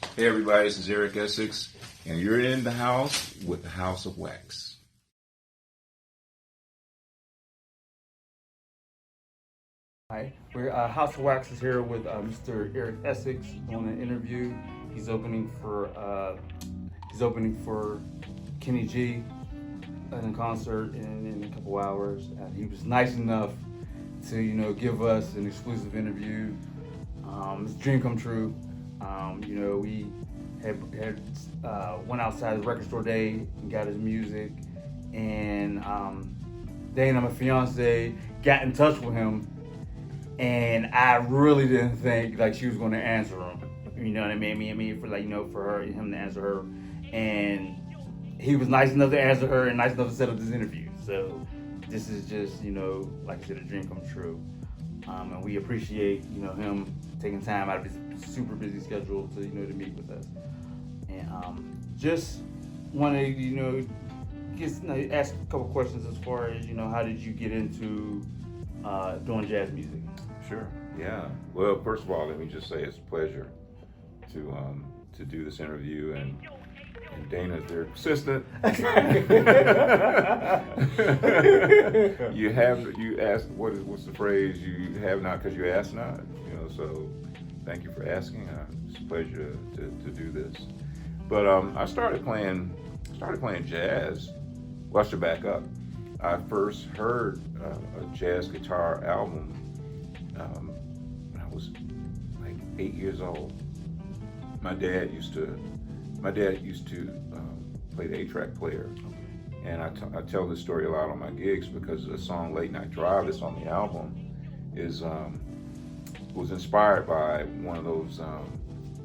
Hey everybody, this is Eric Essix, and you're in the house with the House of Wax. Hi, we're House of Wax is here with Mr. Eric Essix on an interview. He's opening for Kenny G in concert in a couple hours. He was nice enough to give us an exclusive interview. It's a dream come true. We had went outside the record store day and got his music, and Dana, my fiance, got in touch with him. And I really didn't think like she was going to answer him. You know what I mean? For him to answer her, and he was nice enough to answer her and nice enough to set up this interview. So this is just like I said, a dream come true. And we appreciate him taking time out of his super busy schedule to to meet with us. And just want to ask a couple questions as far as how did you get into doing jazz music? Sure. Yeah. Well, first of all, let me just say it's a pleasure to do this interview, and Dana's very persistent. You asked what's the phrase? You have not because you ask not. So thank you for asking. It's a pleasure to do this. But I started playing jazz. Well, I should back up. I first heard a jazz guitar album when I was like 8 years old. My dad used to play the 8-track player, and I tell this story a lot on my gigs because the song "Late Night Drive" that's on the album was inspired by one of those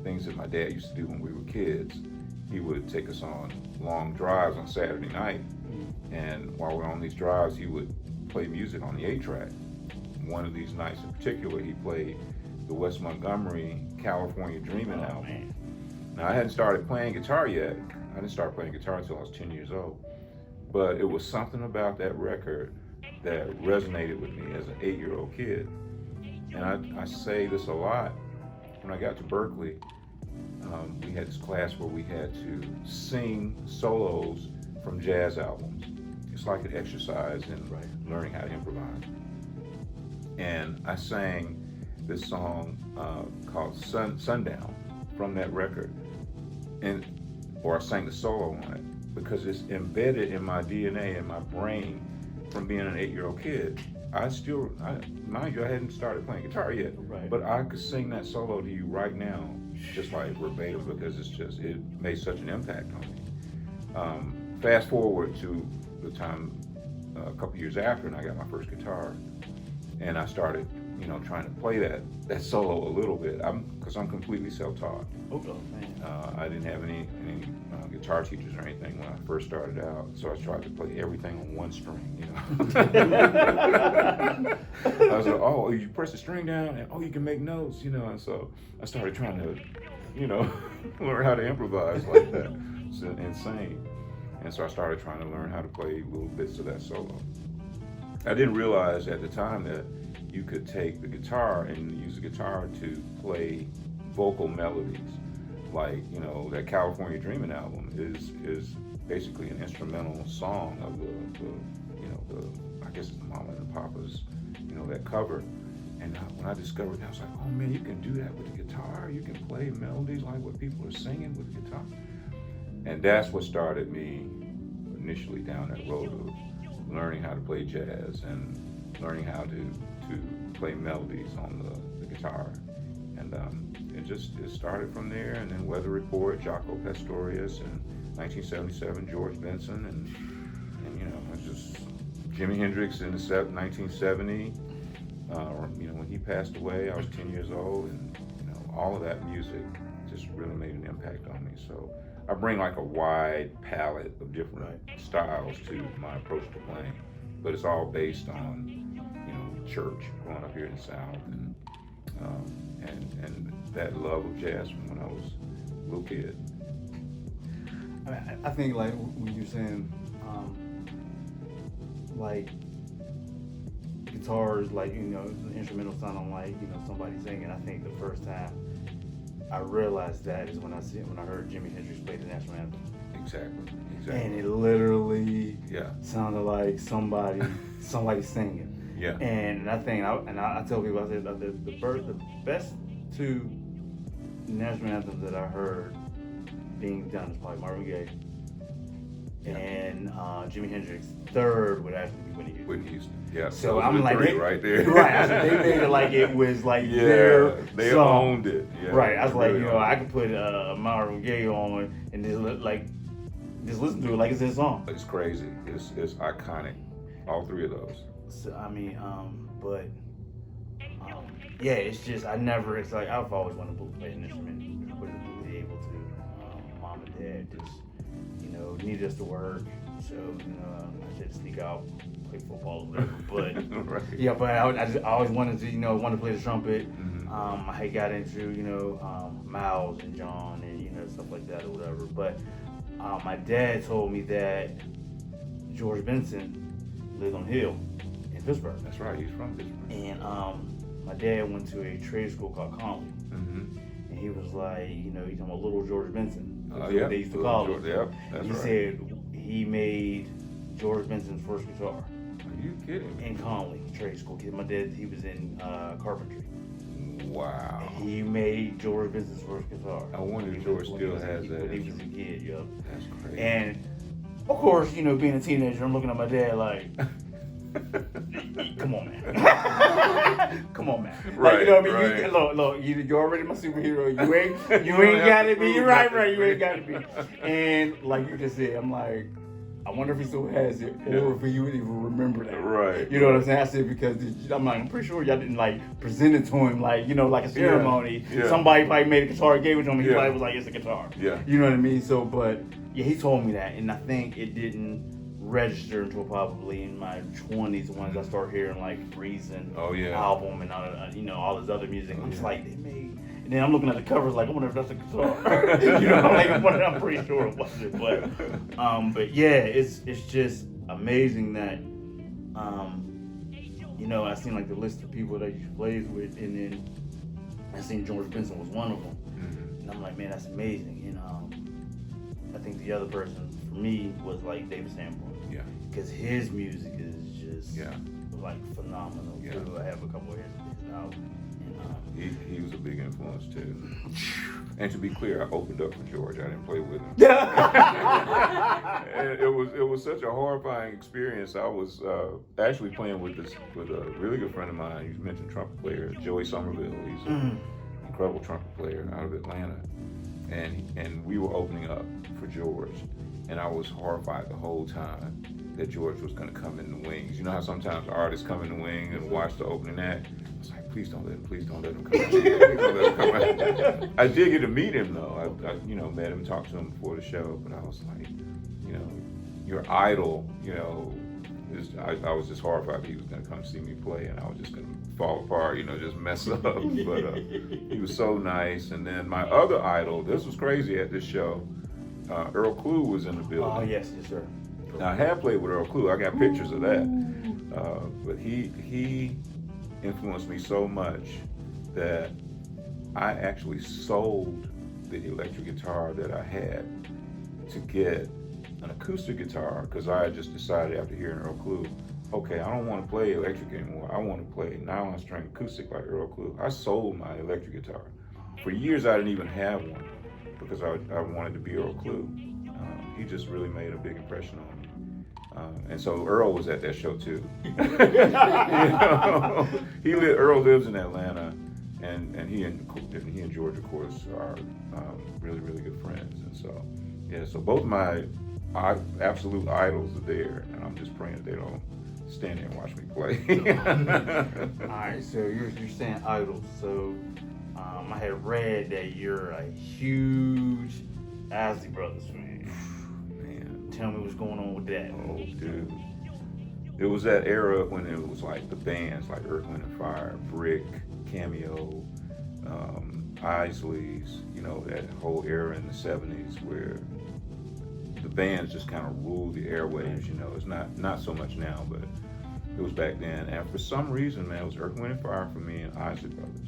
things that my dad used to do when we were kids. He would take us on long drives on Saturday night, and while we're on these drives, he would play music on the 8-track. One of these nights in particular, he played the Wes Montgomery "California Dreamin'" album. Man. Now, I hadn't started playing guitar yet. I didn't start playing guitar until I was 10 years old. But it was something about that record that resonated with me as an 8-year-old kid. And I say this a lot. When I got to Berkeley, we had this class where we had to sing solos from jazz albums. It's like an exercise in learning how to improvise. And I sang this song called Sundown from that record, or I sang the solo on it because it's embedded in my DNA and my brain from being an 8-year-old kid. Mind you, I hadn't started playing guitar yet, but I could sing that solo to you right now, just like verbatim, because it made such an impact on me. Fast forward to the time a couple years after, and I got my first guitar, and I started, trying to play that solo a little bit. Because I'm completely self-taught. Okay, man. I didn't have any guitar teachers or anything when I first started out, so I tried to play everything on one string. I was like, oh, you press the string down, and you can make notes, and so I started trying to, learn how to improvise like that. It's insane. And so I started trying to learn how to play little bits of that solo. I didn't realize at the time that you could take the guitar and use the guitar to play vocal melodies. Like, that California Dreamin' album is basically an instrumental song of the I guess it's the Mama and Papa's, that cover. And when I discovered that, I was like, oh man, you can do that with the guitar. You can play melodies like what people are singing with the guitar. And that's what started me initially down that road of learning how to play jazz and learning how to play melodies on the guitar. And it started from there. And then Weather Report, Jaco Pastorius, and 1977 George Benson, and it's just Jimi Hendrix in 1970. When he passed away, I was 10 years old, and all of that music just really made an impact on me. So I bring like a wide palette of different styles to my approach to playing, but it's all based on church, growing up here in the South, and that love of jazz from when I was a little kid. I think like when you're saying like guitars, like the instrumental sounding like somebody singing. I think the first time I realized that is when I heard Jimi Hendrix play the national anthem. Exactly. And it literally Yeah. sounded like somebody singing. Yeah. And I think, I tell people, I said the best two national anthems that I heard being done is probably Marvin Gaye and Jimi Hendrix. Third would actually be Whitney Houston. Whitney Houston. Yeah. So those I'm are the like, three right there. Right. I said, they made it like it was like their they song. owned it. Yeah, Right. I was like, really I owned could put Marvin Gaye on and just listen to it like it's his song. it. It's crazy. It's iconic. All three of those. So, I mean, yeah, it's just it's like I've always wanted to play an instrument, but be able to. Mom and dad just, needed us to work, so I should sneak out, play football or whatever. But Right. yeah, but I always wanted to play the trumpet. Mm-hmm. I had got into Miles and John and stuff like that or whatever. But my dad told me that George Benson lived on Hill in Pittsburgh. That's right. He's from Pittsburgh. And my dad went to a trade school called Conley. Mm-hmm. And he was like, he's talking about Little George Benson. That's Yeah. what they used to call him. Yep. That's He right. said he made George Benson's first guitar Are you kidding me? in Conley trade school. My dad, he was in carpentry. Wow. He made George Benson's first guitar. I wonder if George still has that. When he was a kid, yep. That's crazy. And of course, being a teenager, I'm looking at my dad like, come on, man. Come on, man. Right, Like, right. Look, you're already my superhero. You ain't gotta be. You're right. You ain't gotta be. And like you just said, I'm like, I wonder if he still has it, or if he would even remember that. Right. You know what I'm saying? I said because I'm pretty sure y'all didn't present it to him like a ceremony. Yeah. Somebody probably made a guitar, gave it to him. He Yeah. probably was like, it's a guitar. Yeah. You know what I mean? So, but yeah, he told me that, and I think it didn't register until probably in my 20s once I started hearing Reason album and all this other music. I'm just like, they made. And then I'm looking at the covers like, I wonder if that's a guitar. I'm pretty sure it wasn't. But yeah, it's just amazing that I seen the list of people that he plays with, and then I seen George Benson was one of them. Mm-hmm. And I'm like, man, that's amazing. And I think the other person for me was David Sanborn. Yeah. Because his music is just phenomenal Yeah. too. I have a couple of his albums. He was a big influence too. And to be clear, I opened up for George. I didn't play with him. And it was such a horrifying experience. I was actually playing with a really good friend of mine. You mentioned trumpet player Joey Somerville. He's an incredible trumpet player out of Atlanta, and we were opening up for George. And I was horrified the whole time that George was going to come in the wings. You know how sometimes artists come in the wing and watch the opening act? I was like, please don't let him come in. Please don't let him come in. I did get to meet him though. I met him, talked to him before the show, but I was like, your idol, I was just horrified that he was going to come see me play, and I was just going to fall apart, just mess up. But he was so nice. And then my other idol, this was crazy at this show, Earl Klugh was in the building. Oh, yes, sir. Now, I have played with Earl Klugh. I got pictures of that. But he influenced me so much that I actually sold the electric guitar that I had to get an acoustic guitar, because I had just decided after hearing Earl Klugh, okay, I don't want to play electric anymore. I want to play nylon string acoustic like Earl Klugh. I sold my electric guitar. For years, I didn't even have one, because I wanted to be Earl Klugh. He just really made a big impression on me. And so Earl was at that show too. Earl lives in Atlanta, and he and George, of course, are really, really good friends. And so, so both my absolute idols are there, and I'm just praying that they don't stand there and watch me play. All right, so you're saying idols. So I had read that you're a huge Isley Brothers fan. Man, tell me what's going on with that. Oh, dude. It was that era when it was the bands like Earth, Wind & Fire, Brick, Cameo, Isley's, that whole era in the 70s where the bands just kind of ruled the airwaves, It's not so much now, but it was back then. And for some reason, man, it was Earth, Wind & Fire for me and Isley Brothers.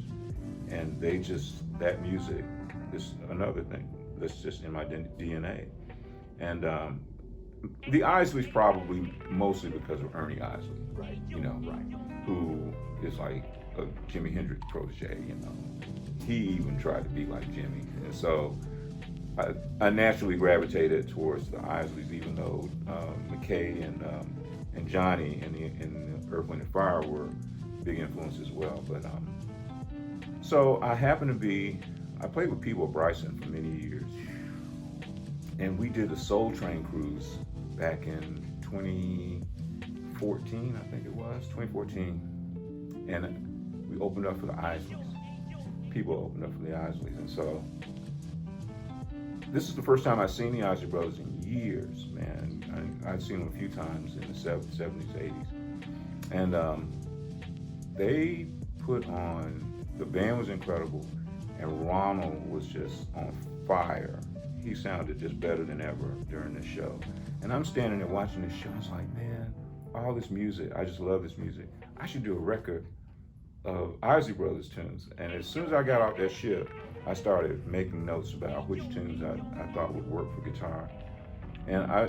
And that music it's another thing that's just in my DNA. And the Isleys probably mostly because of Ernie Isley, Right. you know, Right. who is like a Jimi Hendrix protege, you know. He even tried to be like Jimmy. And so I naturally gravitated towards the Isleys, even though McKay and Johnny in the Earth, Wind and Fire were big influences as well. But so I played with Peebo Bryson for many years, and we did the Soul Train cruise back in 2014, I think it was 2014, and we opened up for the Isleys. People opened up for the Isleys, and so this is the first time I've seen the Isley Brothers in years, man. I'd seen them a few times in the 70s, 80s. And they put on, the band was incredible, and Ronald was just on fire. He sounded just better than ever during this show. And I'm standing there watching this show, I was like, man, all this music, I just love this music. I should do a record of Isley Brothers tunes. And as soon as I got off that ship, I started making notes about which tunes I thought would work for guitar. And I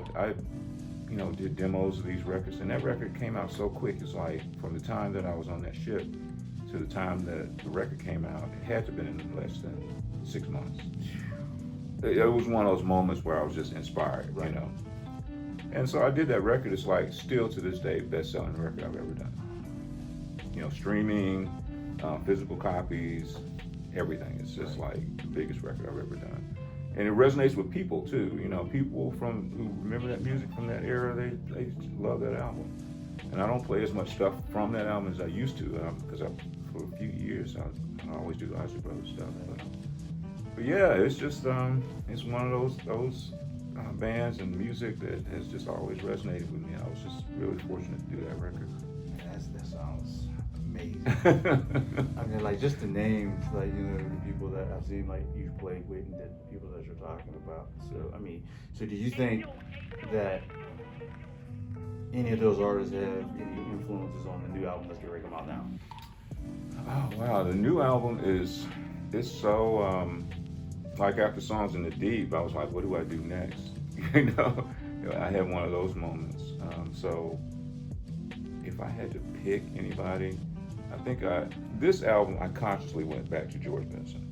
did demos of these records, and that record came out so quick. It's like from the time that I was on that ship to the time that the record came out, it had to have been in less than 6 months. It was one of those moments where I was just inspired, Right. you know. And so I did that record. It's like still to this day, best-selling record I've ever done. You know, streaming, physical copies, everything. It's just like the biggest record I've ever done. And it resonates with people too. You know, people who remember that music from that era, they love that album. And I don't play as much stuff from that album as I used to, because for a few years I always do the Isley Brothers stuff. But yeah, it's just it's one of those bands and music that has just always resonated with me. I was just really fortunate to do that record. That sounds amazing. I mean, like just the names, like the people that I've seen, like you've played with, and the people that you're talking about. So I mean, so do you think that any of those artists have any influences on the new album that's going to come out now? Oh wow, the new album is so like after Songs in the Deep, I was like, what do I do next? You know, I had one of those moments. So if I had to pick anybody, I think this album I consciously went back to George Benson.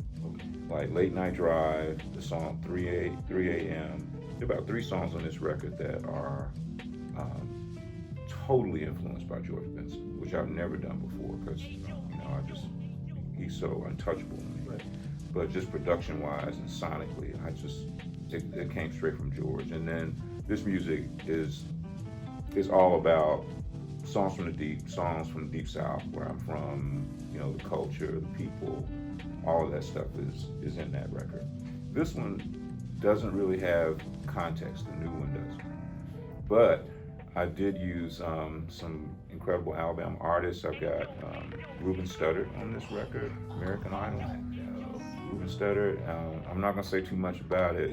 Like Late Night Drive, the song 3 a.m. There are about 3 songs on this record that are totally influenced by George Benson, which I've never done before because he's so untouchable to me. Right. But just production-wise and sonically, it came straight from George. And then this music is all about songs from the deep, songs from the Deep South, where I'm from. You know, the culture, the people, all of that stuff is in that record. This one doesn't really have context. The new one does. But I did use some incredible Alabama artists. I've got Ruben Studdard on this record, American Idol. Ruben Studdard. I'm not gonna say too much about it.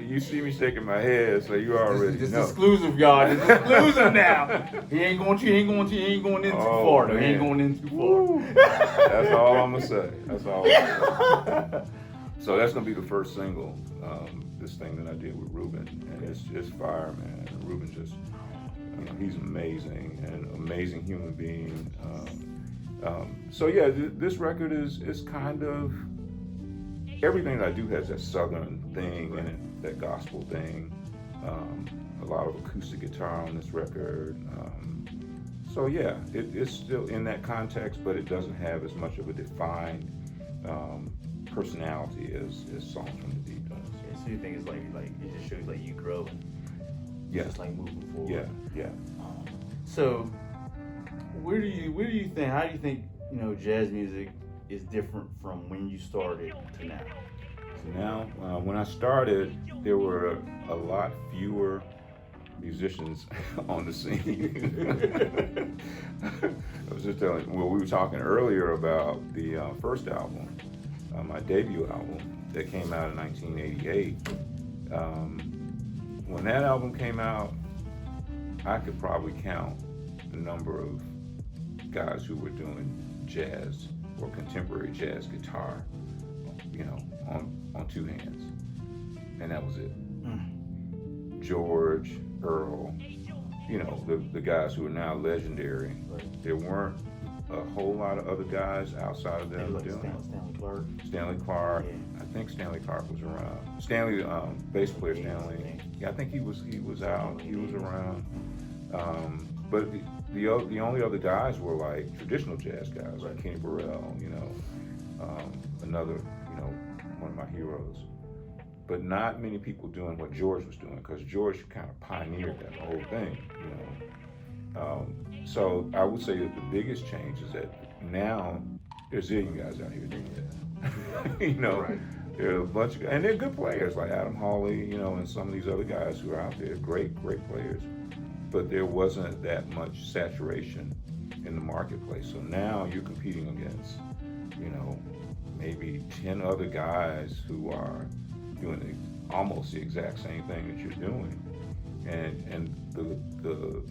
You see me shaking my head, so you already This know. exclusive, y'all. This is exclusive now. He ain't going in too far. Though. He ain't going in too far. That's all I'm gonna say. That's all. I'm gonna say. So that's gonna be the first single. This thing that I did with Ruben, and it's just fire, man. Ruben just, he's amazing, and amazing human being. So yeah, this record is kind of everything that I do has that southern thing in it, that gospel thing. A lot of acoustic guitar on this record. So yeah, it's still in that context, but it doesn't have as much of a defined personality as Songs from the Deep does. Yeah, so you think it's like it just shows like you growing. Yeah. Just like moving forward. Yeah. So where do you think? How do you think jazz music is different from when you started to now? So now, when I started, there were a lot fewer musicians on the scene. I was just telling. Well, we were talking earlier about the first album, my debut album that came out in 1988. When that album came out, I could probably count the number of guys who were doing jazz or contemporary jazz guitar, you know, on two hands, and that was it. George, Earl, you know, the guys who are now legendary. Right. There weren't a whole lot of other guys outside of them doing it. Stanley Clark. Stanley Clark. Yeah. I think Stanley Clark was around. Stanley, bass player Stanley. Yeah, I think he was out. He was around. But the only other guys were like traditional jazz guys, like Kenny Burrell. You know, another, you know, one of my heroes. But not many people doing what George was doing, because George kind of pioneered that whole thing, you know. So I would say that the biggest change is that now there's zillion guys out here doing that. You know, right. There are a bunch of, and they're good players like Adam Hawley, you know, and some of these other guys who are out there, great players. But there wasn't that much saturation in the marketplace. So now you're competing against, you know, maybe 10 other guys who are doing almost the exact same thing that you're doing, and the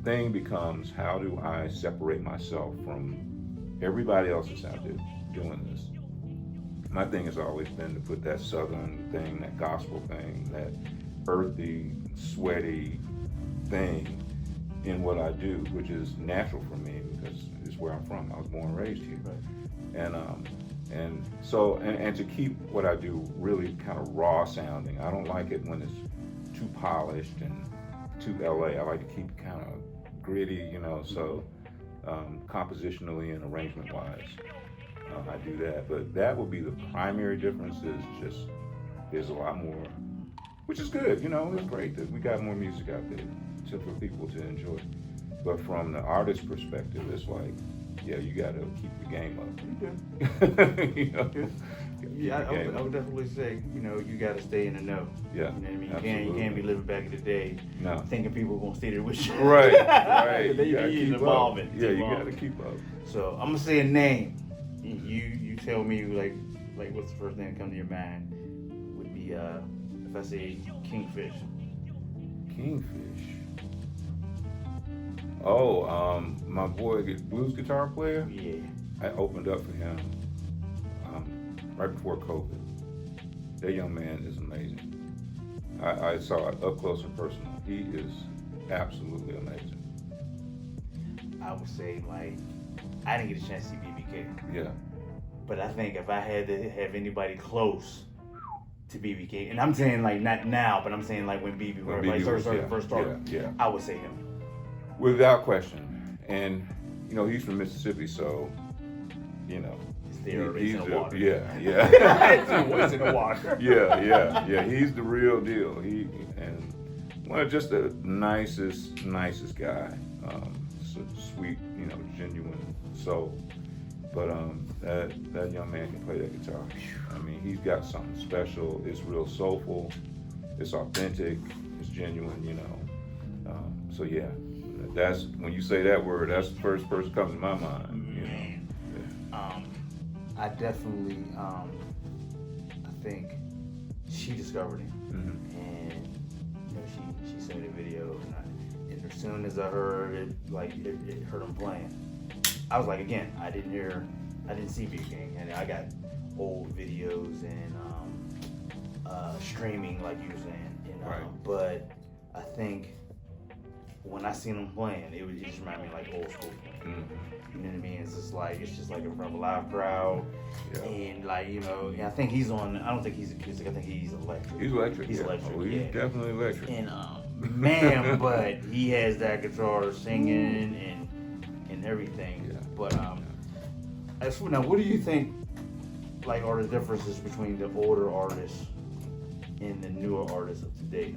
thing becomes, how do I separate myself from everybody else that's out there doing this? My thing has always been to put that Southern thing, that gospel thing, that earthy, sweaty thing in what I do, which is natural for me because it's where I'm from. I was born and raised here, and so to keep what I do really kind of raw sounding. I don't like it when it's too polished and too LA. I like to keep it kind of gritty, you know. So compositionally and arrangement wise, I do that. But that would be the primary difference. Is just there's a lot more, which is good. You know, it's great that we got more music out there for people to enjoy. But from the artist perspective, it's like, yeah, you got to keep your game up. You know? Yeah, I would definitely say, you know, you got to stay in the know. Yeah, you know what I mean? absolutely. You can't be living back in the day, thinking people are gonna stay there with you. Right. They keep evolving. Yeah, you got to keep up. So I'm gonna say a name. You tell me like what's the first name that comes to your mind? Would be if I say Kingfish. Kingfish. Oh, my boy, blues guitar player. Yeah. I opened up for him right before COVID. That young man is amazing. I saw it up close and personal. He is absolutely amazing. I would say, like, I didn't get a chance to see BBK. Yeah. But I think if I had to have anybody close to BBK, and I'm saying like not now, but I'm saying like when BB first started, I would say him. Without question. And, you know, he's from Mississippi, so, you know. He's in the water. It's in the water. Yeah. He's the real deal. And one of just the nicest guy. Sweet, you know, genuine soul. But that young man can play that guitar. I mean, he's got something special. It's real soulful. It's authentic. It's genuine, you know. So yeah, that's when you say that word, that's the first person that comes to my mind. You know. Yeah. I definitely, I think she discovered him, and you know, she sent me the video, and as soon as I heard it, heard him playing, I was like, again, I didn't see Big King, and I got old videos and streaming, like you were saying, but I think when I seen him playing, it just reminded me like old school. You know what I mean? It's just like in front of a live crowd, and like, you know, I think he's on. I don't think he's acoustic. I think he's electric. He's electric. He's electric. Oh, he's definitely electric. And man, but he has that guitar singing and everything. Yeah. But now, what do you think? Like, are the differences between the older artists and the newer artists of today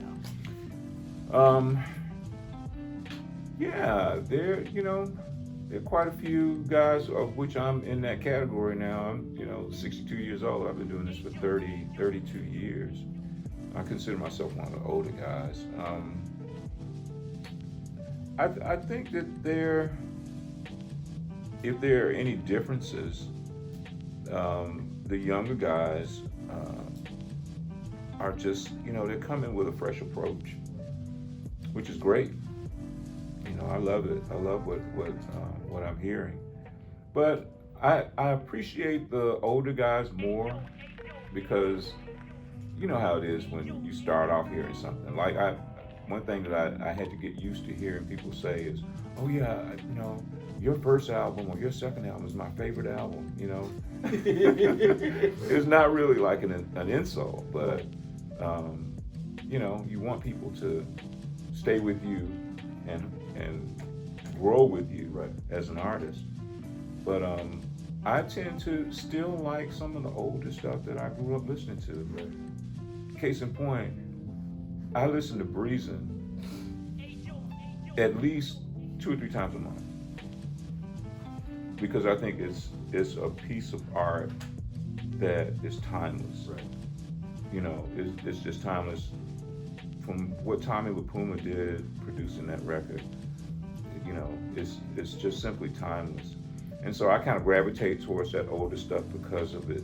now? Yeah, there are quite a few guys, of which I'm in that category now. I'm, 62 years old. I've been doing this for 32 years. I consider myself one of the older guys. I think that if there are any differences, the younger guys are just, they're coming with a fresh approach, which is great. I love it. I love what I'm hearing. But I appreciate the older guys more because you know how it is when you start off hearing something. Like one thing that I had to get used to hearing people say is, "Oh yeah, you know, your first album or your second album is my favorite album." You know, it's not really like an insult, but you know, you want people to stay with you and grow with you Right. as an artist. But I tend to still like some of the older stuff that I grew up listening to. Right. Case in point, I listen to Breezin' at least 2 or 3 times a month because I think it's a piece of art that is timeless. Right. You know, it's just timeless. From what Tommy LaPuma did producing that record, you know, it's just simply timeless. And so I kind of gravitate towards that older stuff because of the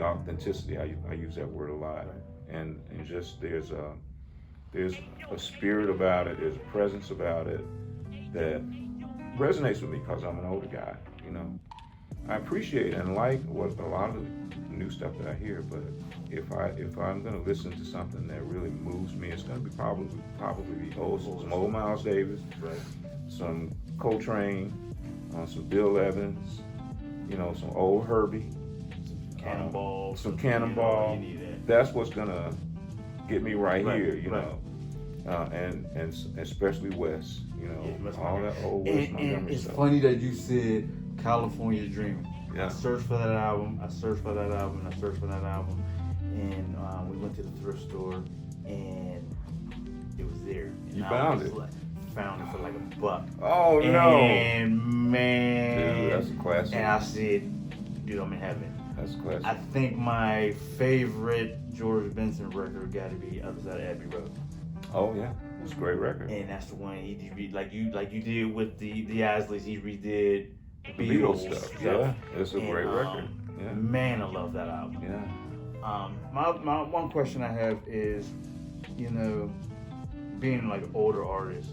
authenticity. I use that word a lot. Right. And just there's a spirit about it, there's a presence about it that resonates with me because I'm an older guy, you know. I appreciate and like what a lot of the new stuff that I hear, but if I'm gonna listen to something that really moves me, it's gonna be probably be some old Miles Davis, Right. some Coltrane, some Bill Evans, you know, some old Herbie, Cannonball. some Cannonball. You need that. That's what's gonna get me right Right, here, you right. know, and especially Wes, you know, Yeah, Wes all that Montgomery. old Wes And Montgomery it's stuff. funny that you said California Dreaming. Yeah. I searched for that album. I searched for that album. And we went to the thrift store, and it was there. And You I found was it? like- found it for like $1. Oh no, And man, dude, that's a classic. and I said, dude, I'm in heaven. That's a classic. I think my favorite George Benson record got to be Other Side of Abbey Road. Oh yeah, it's a great record. And that's the one he did, like you did with the Isleys. He redid the The Beatles stuff. Yeah, it's a And, great record. Yeah, Man, I love that album. yeah. My one question I have is, you know, being like an older artist,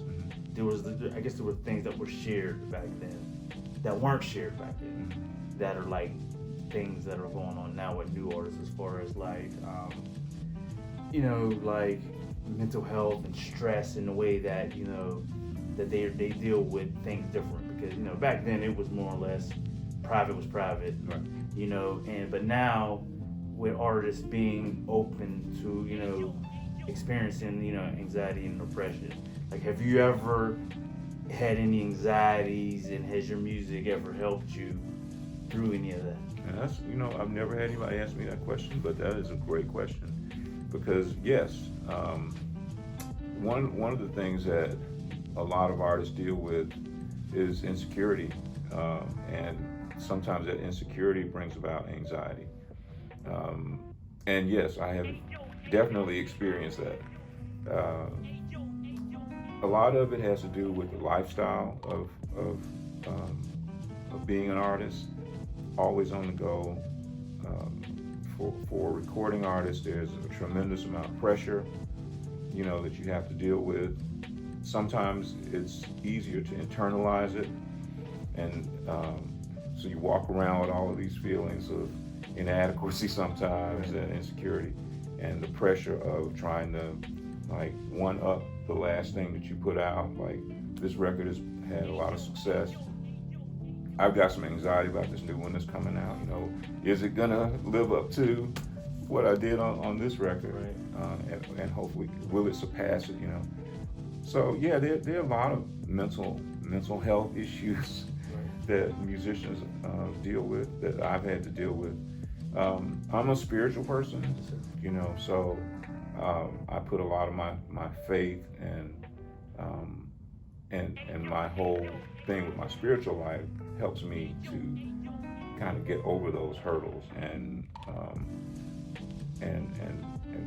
I guess there were things that were shared back then that weren't shared back then, that are like things that are going on now with new artists, as far as like, you know, like mental health and stress, in the way that, you know, that they deal with things different, because, you know, back then it was more or less private was private, Right. you know, but now with artists being open to, you know, experiencing, you know, anxiety and depression, like, have you ever had any anxieties, and has your music ever helped you through any of that? And that's, you know, I've never had anybody ask me that question, but that is a great question, because yes, one of the things that a lot of artists deal with is insecurity, and sometimes that insecurity brings about anxiety. And yes, I have definitely experienced that. A lot of it has to do with the lifestyle of being an artist, always on the go. For recording artists, there's a tremendous amount of pressure, you know, that you have to deal with. Sometimes it's easier to internalize it, and so you walk around with all of these feelings of inadequacy sometimes, and insecurity, and the pressure of trying to like one up the last thing that you put out. Like, this record has had a lot of success. I've got some anxiety about this new one that's coming out. You know, is it gonna live up to what I did on this record? Right. And hopefully, will it surpass it? You know. So yeah, there are a lot of mental health issues that musicians deal with, that I've had to deal with. I'm a spiritual person, you know, so I put a lot of my faith and my whole thing with my spiritual life helps me to kind of get over those hurdles, and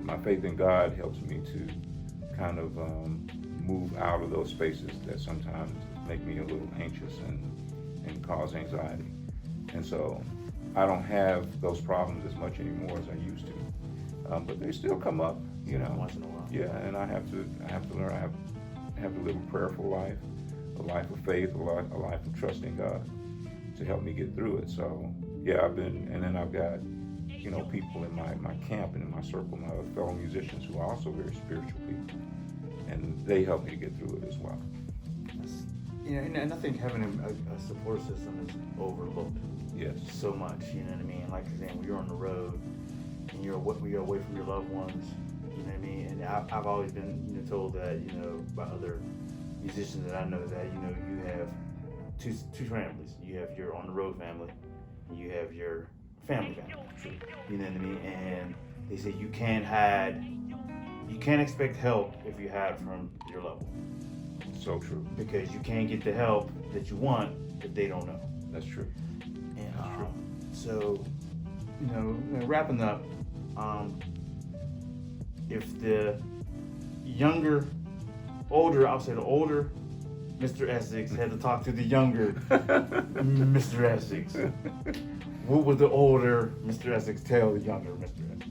my faith in God helps me to kind of move out of those spaces that sometimes make me a little anxious and cause anxiety. And so I don't have those problems as much anymore as I used to, but they still come up, you know. Once in a while. Yeah, and I have to learn. I have to live a prayerful life, a life of faith, a life of trusting God. to help me get through it. So yeah, and then I've got, you know, people in my camp and in my circle, my fellow musicians who are also very spiritual people, and they help me to get through it as well. You know, and I think having a support system is overlooked. Yes. So much, you know what I mean? Like I said, when you're on the road and you're away from your loved ones, you know what I mean? And I've always been, you know, told that, you know, by other musicians that I know that, you know, you have two families. You have your on the road family, and you have your family. You know what I mean? And they say you can't expect help if you hide from your loved one. So true. Because you can't get the help that you want if they don't know. That's true. And so, you know, wrapping up, if the older Mr. Essix had to talk to the younger Mr. Essix, what would the older Mr. Essix tell the younger Mr. Essix?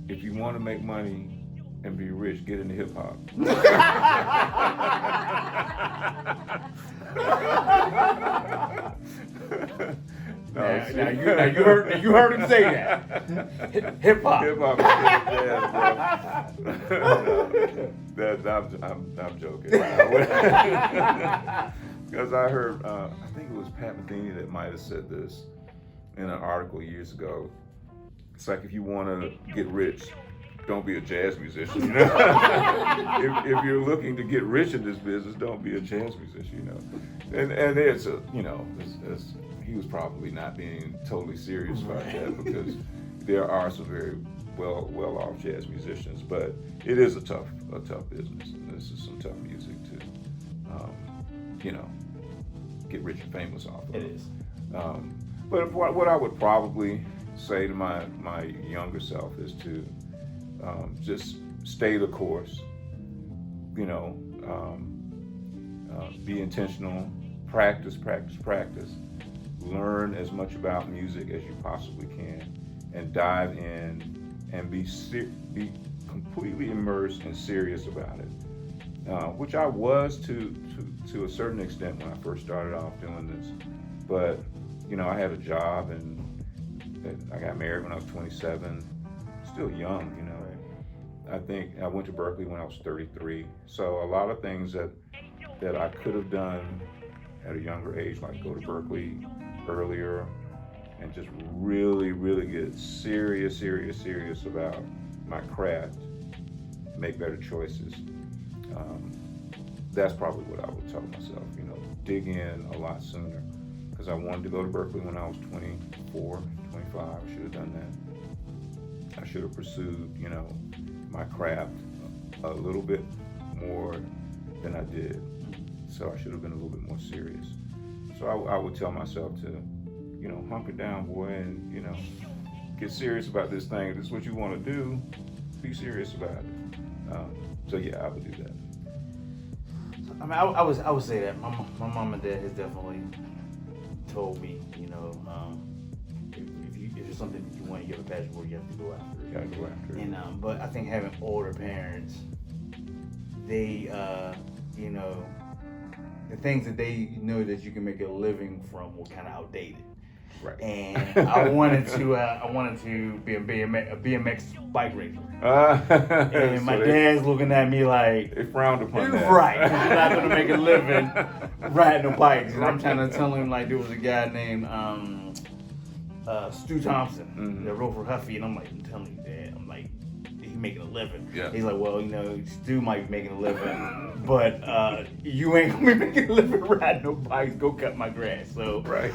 If you want to make money and be rich, get into hip hop. Now you heard him say that. Hip hop. Hip hop is jazz, bro. I'm joking. Because I heard, I think it was Pat Metheny that might have said this in an article years ago. It's like, if you want to get rich, don't be a jazz musician, you know. if you're looking to get rich in this business, don't be a jazz musician, you know. And it's a, you know, he was probably not being totally serious about that, because there are some very well off jazz musicians, but it is a tough business, and this is some tough music to, you know, get rich and famous off of. It is. But what I would probably say to my younger self is to just stay the course, you know, be intentional, practice, learn as much about music as you possibly can, and dive in and be completely immersed and serious about it, which I was to a certain extent when I first started off doing this. But, you know, I had a job, and I got married when I was 27, still young, you know. I think I went to Berkeley when I was 33. So a lot of things that I could have done at a younger age, like go to Berkeley earlier and just really get serious about my craft, make better choices. That's probably what I would tell myself, you know, dig in a lot sooner, because I wanted to go to Berkeley when I was 24, 25. I should have done that. I should have pursued, you know, my craft a little bit more than I did. So I should have been a little bit more serious. So I would tell myself to, you know, hunker down, boy, and, you know, get serious about this thing. If this is what you want to do, be serious about it. So yeah, I would do that. I mean, I would say that my mom and dad has definitely told me, you know, if it's something that you want, you have a passion for, you have to go after it. You gotta go after it. And but I think having older parents, they, you know, the things that they know that you can make a living from were kind of outdated. Right. And I wanted to be a BMX bike racer. And so my dad's looking at me like, they frowned upon that. right, you're not gonna make a living riding the bikes. And I'm trying to tell him, like, there was a guy named Stu Thompson that wrote for Huffy, and I'm like, I'm telling you, Dad, I'm like, he's making a living. Yeah. He's like, well, you know, Stu might be making a living, but you ain't gonna be making a living riding no bikes. Go cut my grass. So Right.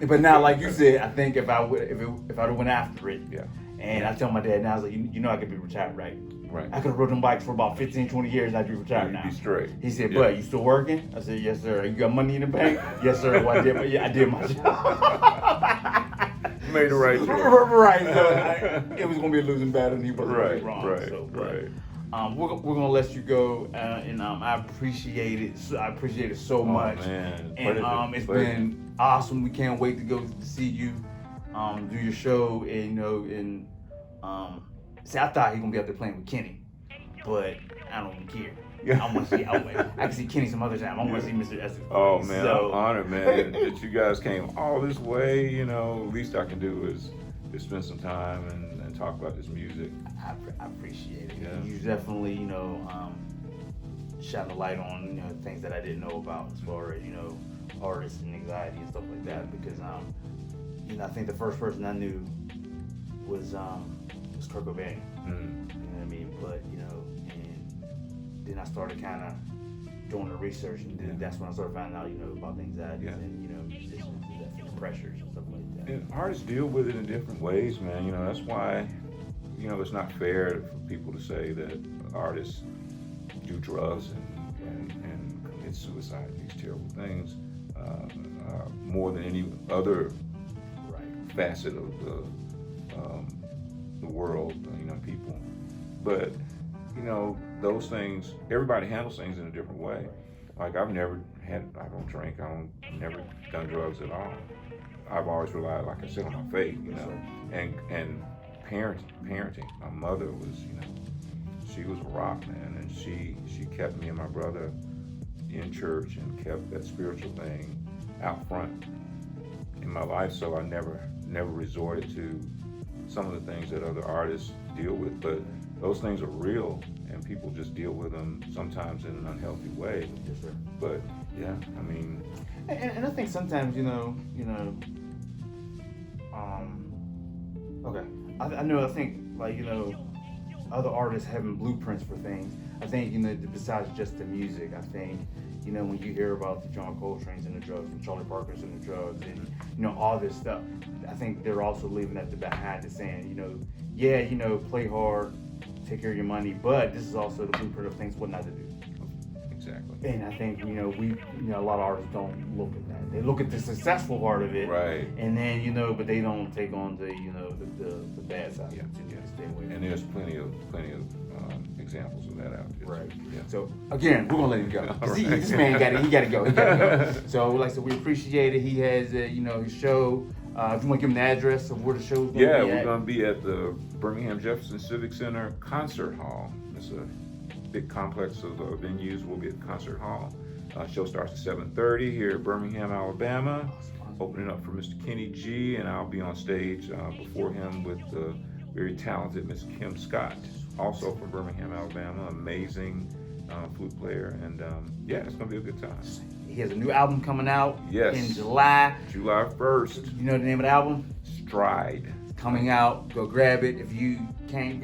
But now, like you said, I think if I'd have went after it, Yeah. and I tell my dad now, I was like, you know, I could be retired, right? Right. I could have rode them bikes for about 15, 20 years, and I'd be retired You'd now. be straight. He said, Yeah. "But you still working?" I said, "Yes, sir." "You got money in the bank?" "Yes, sir." "Well, I did my job." You made the right choice. Right. So it was gonna be a losing battle, and he wasn't Right, wrong. right, So, right. We're gonna let you go, and I appreciate it. I appreciate it so much. Man. And it's been awesome. We can't wait to go to see you do your show, and you know, and see, I thought he was gonna be out there playing with Kenny, but I don't even care. Yeah. I want to see. I can see Kenny some other time. I want to see Mr. Essix. Oh man, So, I'm honored, man, that you guys came all this way. You know, least I can do is spend some time and talk about this music. I appreciate it. Yeah. You definitely, shine the light on things that I didn't know about as far as artists and anxiety and stuff like that. Because I think the first person I knew was Kurt Cobain. Mm. You know what I mean? But and then I started kind of doing the research, and then that's when I started finding out about the anxieties and musicians and the pressures and stuff like that. And artists deal with it in different ways, man. That's why it's not fair for people to say that artists do drugs and commit suicide, these terrible things, more than any other facet of the world, people. But those things, everybody handles things in a different way. Like I don't drink, never done drugs at all. I've always relied, like I said, on my faith, and parenting. My mother was, she was a rock, man, and she kept me and my brother in church and kept that spiritual thing out front in my life. So I never resorted to some of the things that other artists deal with, but those things are real, and people just deal with them sometimes in an unhealthy way. Yes, sir. But yeah, I mean, and I think sometimes okay, I think like other artists having blueprints for things. I think besides just the music, I think when you hear about the John Coltrane's and the drugs, and Charlie Parker's and the drugs, and all this stuff, I think they're also leaving that behind and saying play hard, take care of your money, but this is also the blueprint of things what not to do. exactly. And I think we a lot of artists don't look at that. They look at the successful part of it, Right. and then but they don't take on the the bad side. Yeah, To stay away. And there's plenty of examples of that out there. Right. Yeah. So again, we're gonna let him go. 'Cause All he, right. this man got it. He gotta go. He gotta go. So like I said, we appreciate it. He has his show. If you want to give him the address of where the show's gonna Yeah, be we're at. going to be at the Birmingham Jefferson Civic Center Concert Hall. It's a big complex of venues. We'll be at the Concert Hall. Show starts at 7:30 here at Birmingham, Alabama. Opening up for Mr. Kenny G, and I'll be on stage before him with the very talented Miss Kim Scott, also from Birmingham, Alabama. Amazing flute player, and it's going to be a good time. He has a new album coming out Yes. in July. July 1st, You know the name of the album? Stride. Coming out. Go grab it. If you can't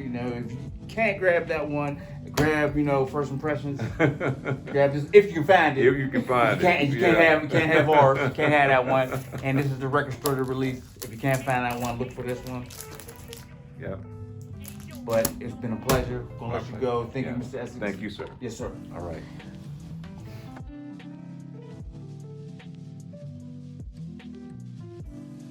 grab that one, grab First Impressions. Grab this if you can find it. If you can find it. You can't have ours. You can't have that one. And this is the record store to release. If you can't find that one, look for this one. Yeah. But it's been a pleasure. Gonna let you go. Thank you, Yeah. Mr. Essix. Thank you, sir. Yes, sir. All right.